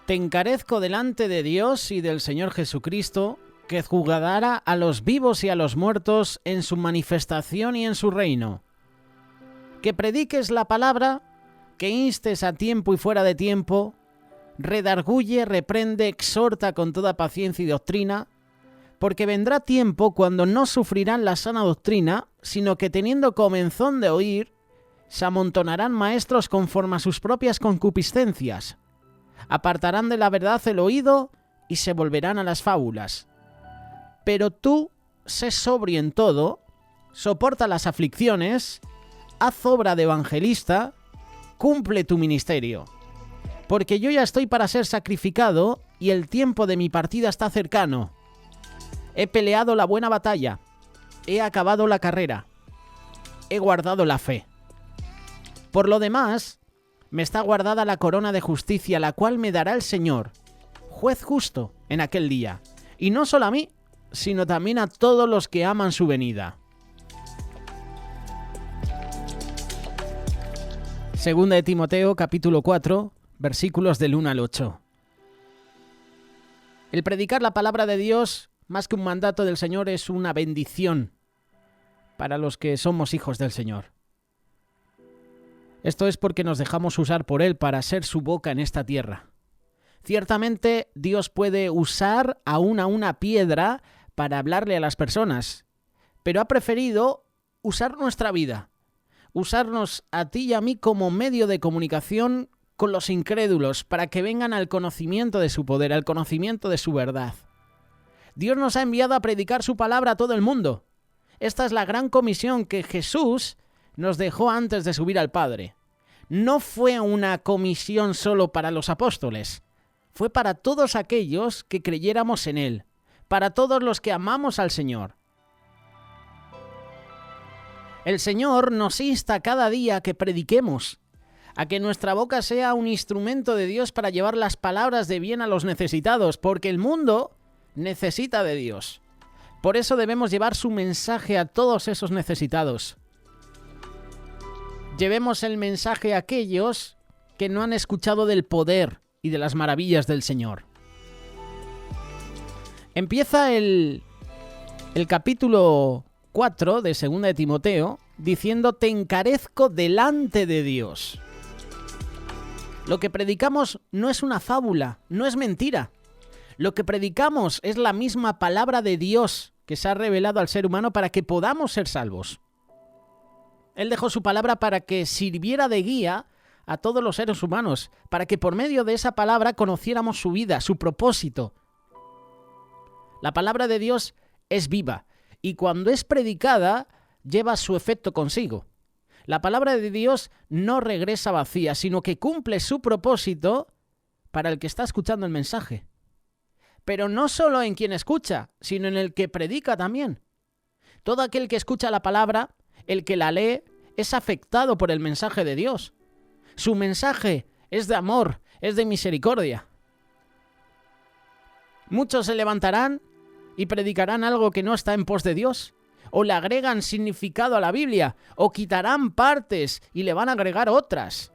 Te encarezco delante de Dios y del Señor Jesucristo, que juzgará a los vivos y a los muertos en su manifestación y en su reino. Que prediques la palabra, que instes a tiempo y fuera de tiempo, redarguye, reprende, exhorta con toda paciencia y doctrina, porque vendrá tiempo cuando no sufrirán la sana doctrina, sino que teniendo comezón de oír, se amontonarán maestros conforme a sus propias concupiscencias. Apartarán de la verdad el oído y se volverán a las fábulas. Pero tú, sé sobrio en todo, soporta las aflicciones, haz obra de evangelista, cumple tu ministerio. Porque yo ya estoy para ser sacrificado y el tiempo de mi partida está cercano. He peleado la buena batalla, he acabado la carrera, he guardado la fe. Por lo demás, me está guardada la corona de justicia, la cual me dará el Señor, juez justo, en aquel día. Y no solo a mí, sino también a todos los que aman su venida. Segunda de Timoteo, capítulo 4, versículos del 1 al 8. El predicar la palabra de Dios, más que un mandato del Señor, es una bendición para los que somos hijos del Señor. Esto es porque nos dejamos usar por Él para ser su boca en esta tierra. Ciertamente, Dios puede usar aún a una piedra para hablarle a las personas, pero ha preferido usar nuestra vida, usarnos a ti y a mí como medio de comunicación con los incrédulos para que vengan al conocimiento de su poder, al conocimiento de su verdad. Dios nos ha enviado a predicar su palabra a todo el mundo. Esta es la gran comisión que Jesús nos dejó antes de subir al Padre. No fue una comisión solo para los apóstoles, fue para todos aquellos que creyéramos en Él, para todos los que amamos al Señor. El Señor nos insta cada día a que prediquemos, a que nuestra boca sea un instrumento de Dios para llevar las palabras de bien a los necesitados, porque el mundo necesita de Dios. Por eso debemos llevar su mensaje a todos esos necesitados. Llevemos el mensaje a aquellos que no han escuchado del poder y de las maravillas del Señor. Empieza el capítulo 4 de Segunda de Timoteo diciendo: te encarezco delante de Dios. Lo que predicamos no es una fábula, no es mentira. Lo que predicamos es la misma palabra de Dios que se ha revelado al ser humano para que podamos ser salvos. Él dejó su palabra para que sirviera de guía a todos los seres humanos, para que por medio de esa palabra conociéramos su vida, su propósito. La palabra de Dios es viva y cuando es predicada lleva su efecto consigo. La palabra de Dios no regresa vacía, sino que cumple su propósito para el que está escuchando el mensaje. Pero no solo en quien escucha, sino en el que predica también. Todo aquel que escucha la palabra, el que la lee, es afectado por el mensaje de Dios. Su mensaje es de amor, es de misericordia. Muchos se levantarán y predicarán algo que no está en pos de Dios, o le agregan significado a la Biblia, o quitarán partes y le van a agregar otras.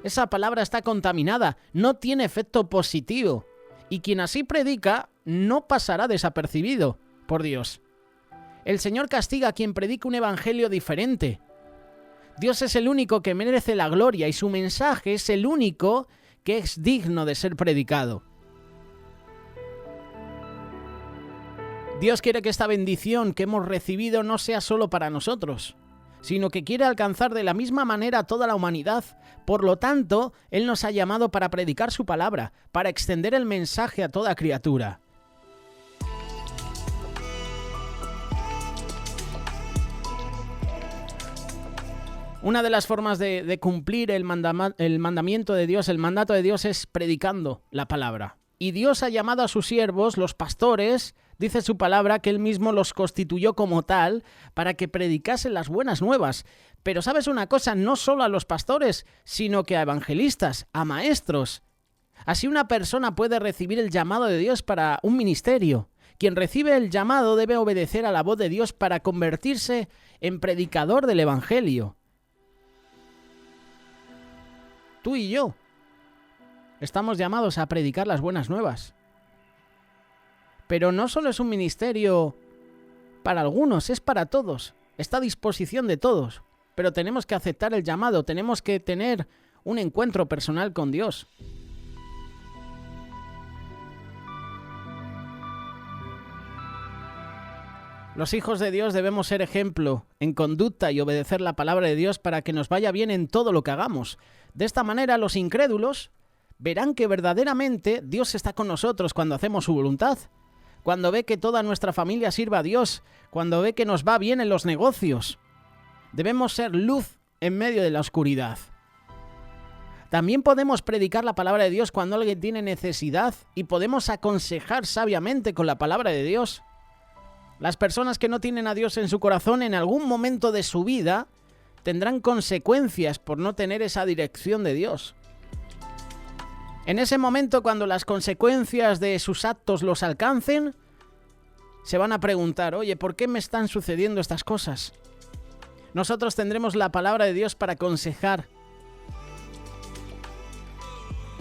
Esa palabra está contaminada, no tiene efecto positivo, y quien así predica no pasará desapercibido por Dios. El Señor castiga a quien predica un evangelio diferente. Dios es el único que merece la gloria y su mensaje es el único que es digno de ser predicado. Dios quiere que esta bendición que hemos recibido no sea solo para nosotros, sino que quiere alcanzar de la misma manera a toda la humanidad. Por lo tanto, Él nos ha llamado para predicar su palabra, para extender el mensaje a toda criatura. Una de las formas de cumplir el mandamiento de Dios, el mandato de Dios, es predicando la palabra. Y Dios ha llamado a sus siervos, los pastores, dice su palabra que Él mismo los constituyó como tal para que predicasen las buenas nuevas. Pero ¿sabes una cosa? No solo a los pastores, sino que a evangelistas, a maestros. Así una persona puede recibir el llamado de Dios para un ministerio. Quien recibe el llamado debe obedecer a la voz de Dios para convertirse en predicador del Evangelio. Tú y yo estamos llamados a predicar las buenas nuevas. Pero no solo es un ministerio para algunos, es para todos. Está a disposición de todos. Pero tenemos que aceptar el llamado, tenemos que tener un encuentro personal con Dios. Los hijos de Dios debemos ser ejemplo en conducta y obedecer la palabra de Dios para que nos vaya bien en todo lo que hagamos. De esta manera, los incrédulos verán que verdaderamente Dios está con nosotros cuando hacemos su voluntad, cuando ve que toda nuestra familia sirva a Dios, cuando ve que nos va bien en los negocios. Debemos ser luz en medio de la oscuridad. También podemos predicar la palabra de Dios cuando alguien tiene necesidad y podemos aconsejar sabiamente con la palabra de Dios. Las personas que no tienen a Dios en su corazón en algún momento de su vida tendrán consecuencias por no tener esa dirección de Dios. En ese momento, cuando las consecuencias de sus actos los alcancen, se van a preguntar, oye, ¿por qué me están sucediendo estas cosas? Nosotros tendremos la palabra de Dios para aconsejar.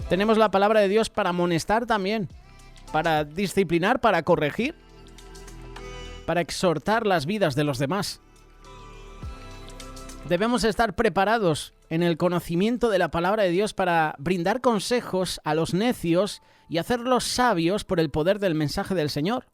Tenemos la palabra de Dios para amonestar también, para disciplinar, para corregir, para exhortar las vidas de los demás. Debemos estar preparados en el conocimiento de la palabra de Dios para brindar consejos a los necios y hacerlos sabios por el poder del mensaje del Señor.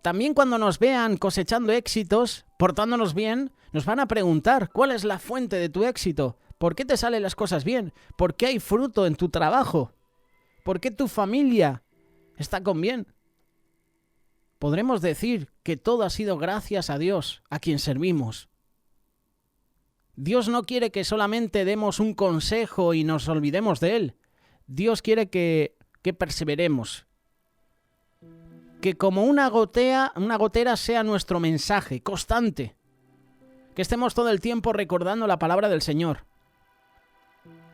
También cuando nos vean cosechando éxitos, portándonos bien, nos van a preguntar ¿cuál es la fuente de tu éxito? ¿Por qué te salen las cosas bien? ¿Por qué hay fruto en tu trabajo? ¿Por qué tu familia está con bien? Podremos decir que todo ha sido gracias a Dios, a quien servimos. Dios no quiere que solamente demos un consejo y nos olvidemos de Él. Dios quiere que perseveremos. Que como una gotera sea nuestro mensaje constante. Que estemos todo el tiempo recordando la palabra del Señor.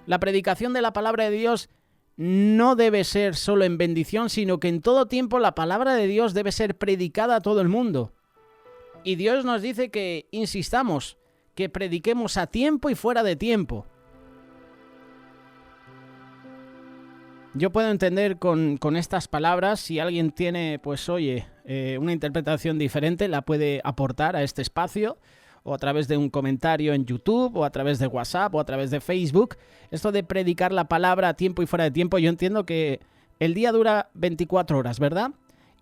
La predicación de la palabra de Dios no debe ser solo en bendición, sino que en todo tiempo la palabra de Dios debe ser predicada a todo el mundo. Y Dios nos dice que insistamos, que prediquemos a tiempo y fuera de tiempo. Yo puedo entender con estas palabras, si alguien tiene, pues oye, una interpretación diferente, la puede aportar a este espacio, o a través de un comentario en YouTube, o a través de WhatsApp, o a través de Facebook. Esto de predicar la palabra a tiempo y fuera de tiempo, yo entiendo que el día dura 24 horas, ¿verdad?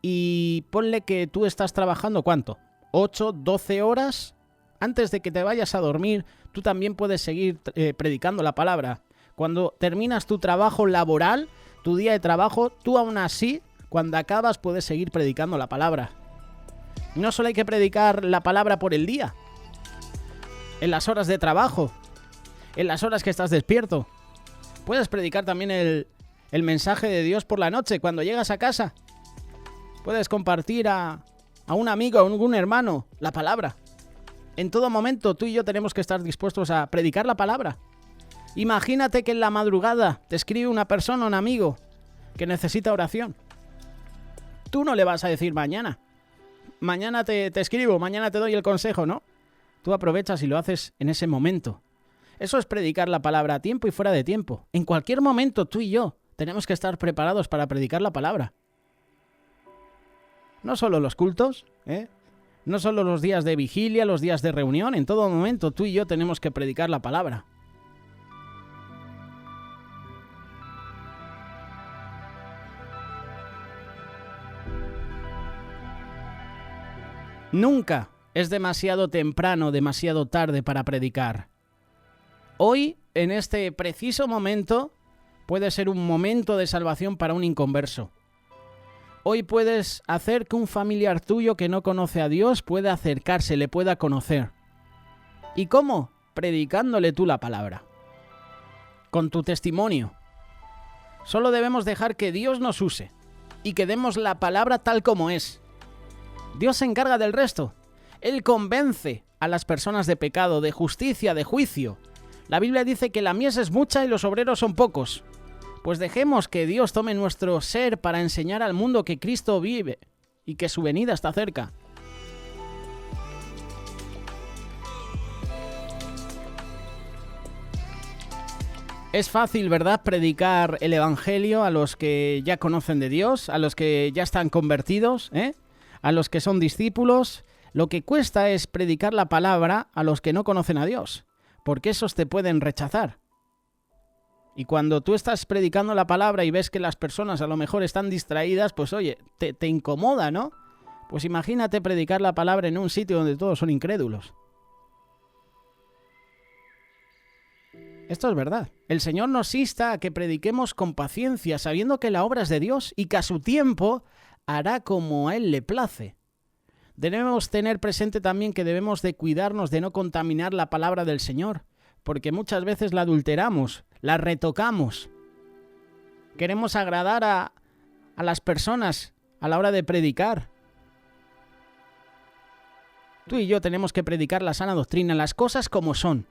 Y ponle que tú estás trabajando, ¿cuánto? 8, 12 horas. Antes de que te vayas a dormir, tú también puedes seguir predicando la palabra. Cuando terminas tu trabajo laboral, tu día de trabajo, tú aún así, cuando acabas, puedes seguir predicando la palabra. No solo hay que predicar la palabra por el día, en las horas de trabajo, en las horas que estás despierto. Puedes predicar también el mensaje de Dios por la noche, cuando llegas a casa. Puedes compartir a un amigo, a algún hermano, la palabra. En todo momento, tú y yo tenemos que estar dispuestos a predicar la palabra. Imagínate que en la madrugada te escribe una persona, un amigo, que necesita oración. Tú no le vas a decir mañana te escribo, mañana te doy el consejo, ¿no? Tú aprovechas y lo haces en ese momento. Eso es predicar la palabra a tiempo y fuera de tiempo. En cualquier momento, tú y yo tenemos que estar preparados para predicar la palabra. No solo los cultos, no solo los días de vigilia, los días de reunión. En todo momento, tú y yo tenemos que predicar la palabra. Nunca es demasiado temprano, demasiado tarde para predicar. Hoy, en este preciso momento, puede ser un momento de salvación para un inconverso. Hoy puedes hacer que un familiar tuyo que no conoce a Dios pueda acercarse, le pueda conocer. ¿Y cómo? Predicándole tú la palabra. Con tu testimonio. Solo debemos dejar que Dios nos use y que demos la palabra tal como es. Dios se encarga del resto. Él convence a las personas de pecado, de justicia, de juicio. La Biblia dice que la mies es mucha y los obreros son pocos. Pues dejemos que Dios tome nuestro ser para enseñar al mundo que Cristo vive y que su venida está cerca. Es fácil, ¿verdad?, predicar el Evangelio a los que ya conocen de Dios, a los que ya están convertidos, a los que son discípulos. Lo que cuesta es predicar la palabra a los que no conocen a Dios, porque esos te pueden rechazar. Y cuando tú estás predicando la palabra y ves que las personas a lo mejor están distraídas, pues oye, te incomoda, ¿no? Pues imagínate predicar la palabra en un sitio donde todos son incrédulos. Esto es verdad. El Señor nos insta a que prediquemos con paciencia, sabiendo que la obra es de Dios y que a su tiempo hará como a Él le place. Debemos tener presente también que debemos de cuidarnos de no contaminar la palabra del Señor, porque muchas veces la adulteramos, la retocamos. Queremos agradar a las personas a la hora de predicar. Tú y yo tenemos que predicar la sana doctrina, las cosas como son.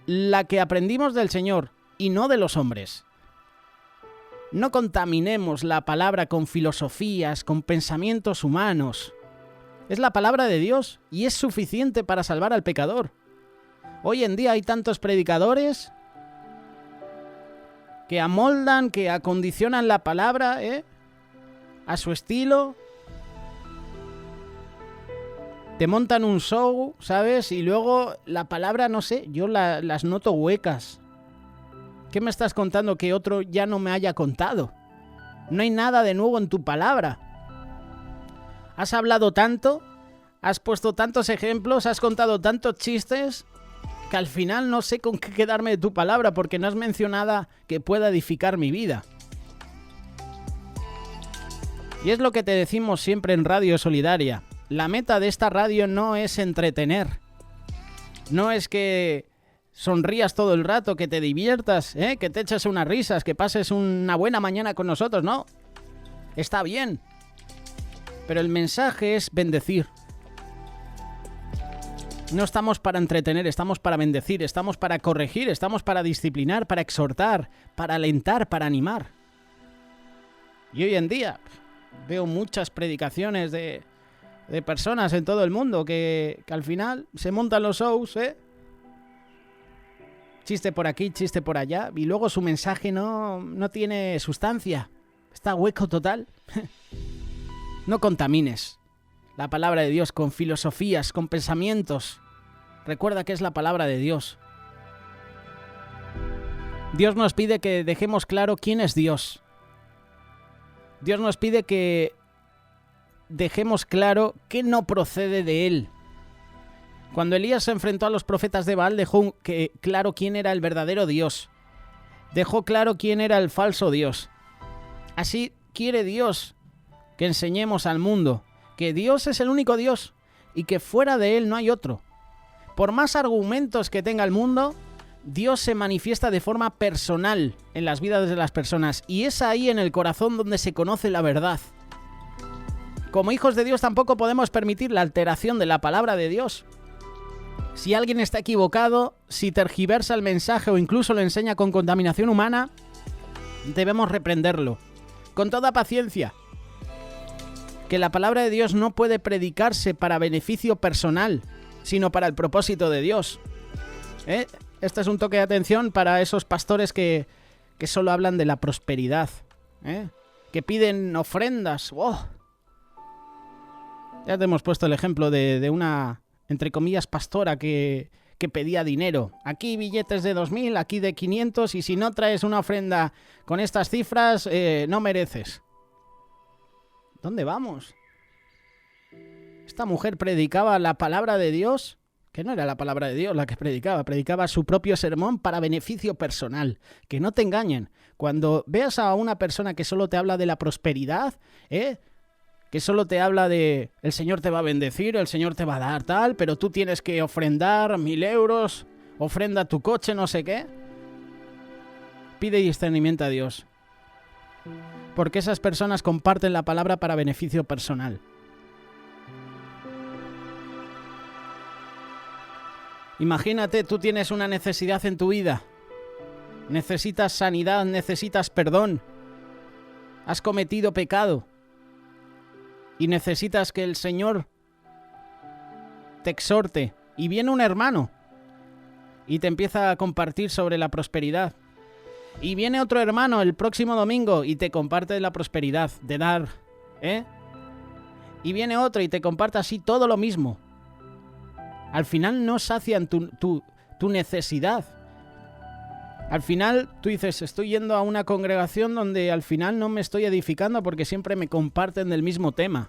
La que aprendimos del Señor y no de los hombres. No contaminemos la palabra con filosofías, con pensamientos humanos. Es la palabra de Dios y es suficiente para salvar al pecador. Hoy en día hay tantos predicadores que amoldan, que acondicionan la palabra, a su estilo. Te montan un show, ¿sabes? Y luego la palabra, no sé, yo las noto huecas. ¿Qué me estás contando que otro ya no me haya contado? No hay nada de nuevo en tu palabra. Has hablado tanto, has puesto tantos ejemplos, has contado tantos chistes, que al final no sé con qué quedarme de tu palabra porque no has mencionado nada que pueda edificar mi vida. Y es lo que te decimos siempre en Radio Solidaria. La meta de esta radio no es entretener. No es que sonrías todo el rato, que te diviertas, que te eches unas risas, que pases una buena mañana con nosotros, no. Está bien. Pero el mensaje es bendecir. No estamos para entretener, estamos para bendecir, estamos para corregir, estamos para disciplinar, para exhortar, para alentar, para animar. Y hoy en día veo muchas predicaciones de personas en todo el mundo que al final se montan los shows, chiste por aquí, chiste por allá, y luego su mensaje no tiene sustancia, está hueco total. No contamines la palabra de Dios con filosofías, con pensamientos. Recuerda que es la palabra de Dios. Dios nos pide que dejemos claro quién es Dios. Dios nos pide que dejemos claro que no procede de Él. Cuando Elías se enfrentó a los profetas de Baal, dejó claro quién era el verdadero Dios. Dejó claro quién era el falso Dios. Así quiere Dios que enseñemos al mundo que Dios es el único Dios y que fuera de Él no hay otro. Por más argumentos que tenga el mundo, Dios se manifiesta de forma personal en las vidas de las personas y es ahí en el corazón donde se conoce la verdad. Como hijos de Dios tampoco podemos permitir la alteración de la palabra de Dios. Si alguien está equivocado, si tergiversa el mensaje o incluso lo enseña con contaminación humana, debemos reprenderlo, con toda paciencia. Que la palabra de Dios no puede predicarse para beneficio personal, sino para el propósito de Dios. Este es un toque de atención para esos pastores que solo hablan de la prosperidad, que piden ofrendas. ¡Oh! Ya te hemos puesto el ejemplo de una, entre comillas, pastora que pedía dinero. Aquí billetes de 2.000, aquí de 500, y si no traes una ofrenda con estas cifras, no mereces. ¿Dónde vamos? Esta mujer predicaba la palabra de Dios, que no era la palabra de Dios la que predicaba su propio sermón para beneficio personal. Que no te engañen. Cuando veas a una persona que solo te habla de la prosperidad, que solo te habla de el Señor te va a bendecir, el Señor te va a dar tal, pero tú tienes que ofrendar 1.000 euros, ofrenda tu coche, no sé qué. Pide discernimiento a Dios. Porque esas personas comparten la palabra para beneficio personal. Imagínate, tú tienes una necesidad en tu vida. Necesitas sanidad, necesitas perdón. Has cometido pecado. y necesitas que el Señor te exhorte, y viene un hermano y te empieza a compartir sobre la prosperidad, y viene otro hermano el próximo domingo y te comparte la prosperidad, de dar, y viene otro y te comparte así todo lo mismo, al final no sacian tu necesidad. Al final tú dices, estoy yendo a una congregación donde al final no me estoy edificando porque siempre me comparten del mismo tema.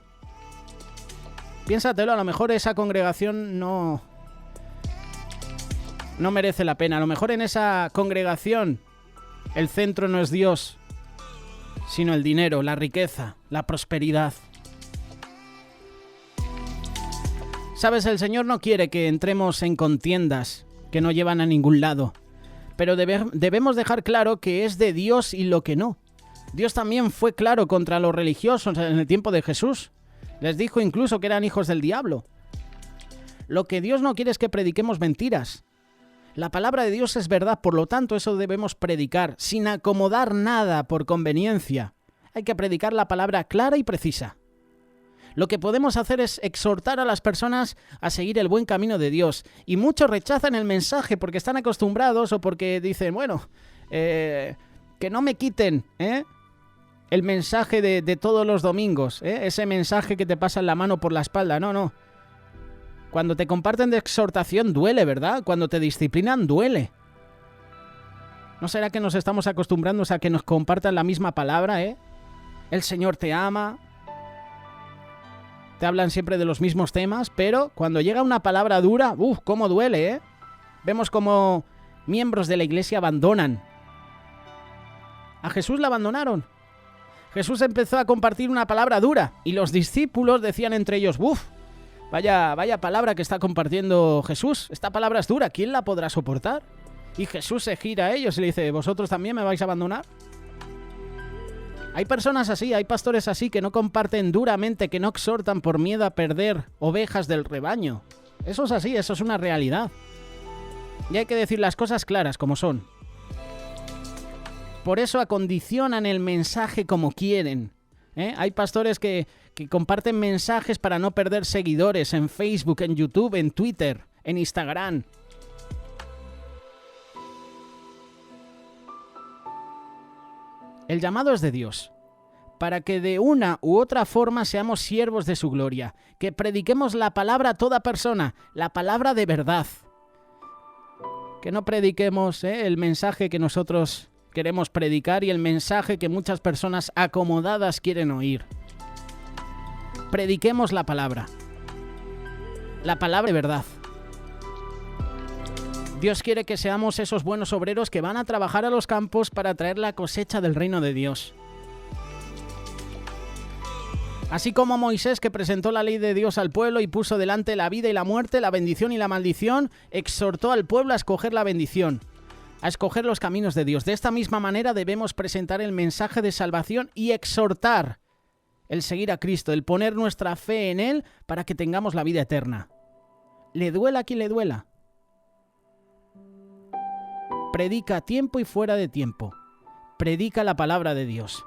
Piénsatelo, a lo mejor esa congregación no merece la pena. A lo mejor en esa congregación el centro no es Dios, sino el dinero, la riqueza, la prosperidad. Sabes, el Señor no quiere que entremos en contiendas que no llevan a ningún lado. Pero debemos dejar claro que es de Dios y lo que no. Dios también fue claro contra los religiosos en el tiempo de Jesús. Les dijo incluso que eran hijos del diablo. Lo que Dios no quiere es que prediquemos mentiras. La palabra de Dios es verdad, por lo tanto eso debemos predicar, sin acomodar nada por conveniencia. Hay que predicar la palabra clara y precisa. Lo que podemos hacer es exhortar a las personas a seguir el buen camino de Dios. Y muchos rechazan el mensaje porque están acostumbrados o porque dicen, bueno, que no me quiten el mensaje de todos los domingos, ese mensaje que te pasan la mano por la espalda. No. Cuando te comparten de exhortación duele, ¿verdad? Cuando te disciplinan duele. ¿No será que nos estamos acostumbrando a que nos compartan la misma palabra, El Señor te ama. Te hablan siempre de los mismos temas, pero cuando llega una palabra dura, cómo duele, Vemos como miembros de la iglesia abandonan. A Jesús le abandonaron. Jesús empezó a compartir una palabra dura y los discípulos decían entre ellos, vaya palabra que está compartiendo Jesús, esta palabra es dura, ¿quién la podrá soportar? Y Jesús se gira a ellos y le dice, ¿vosotros también me vais a abandonar? Hay personas así, hay pastores así que no comparten duramente, que no exhortan por miedo a perder ovejas del rebaño. Eso es así, eso es una realidad. Y hay que decir las cosas claras como son. Por eso acondicionan el mensaje como quieren. Hay pastores que comparten mensajes para no perder seguidores en Facebook, en YouTube, en Twitter, en Instagram. El llamado es de Dios, para que de una u otra forma seamos siervos de su gloria, que prediquemos la palabra a toda persona, la palabra de verdad. Que no prediquemos el mensaje que nosotros queremos predicar y el mensaje que muchas personas acomodadas quieren oír. Prediquemos la palabra de verdad. Dios quiere que seamos esos buenos obreros que van a trabajar a los campos para traer la cosecha del reino de Dios. Así como Moisés, que presentó la ley de Dios al pueblo y puso delante la vida y la muerte, la bendición y la maldición, exhortó al pueblo a escoger la bendición, a escoger los caminos de Dios. De esta misma manera debemos presentar el mensaje de salvación y exhortar el seguir a Cristo, el poner nuestra fe en Él para que tengamos la vida eterna. Le duela a quien le duela. Predica a tiempo y fuera de tiempo. Predica la palabra de Dios.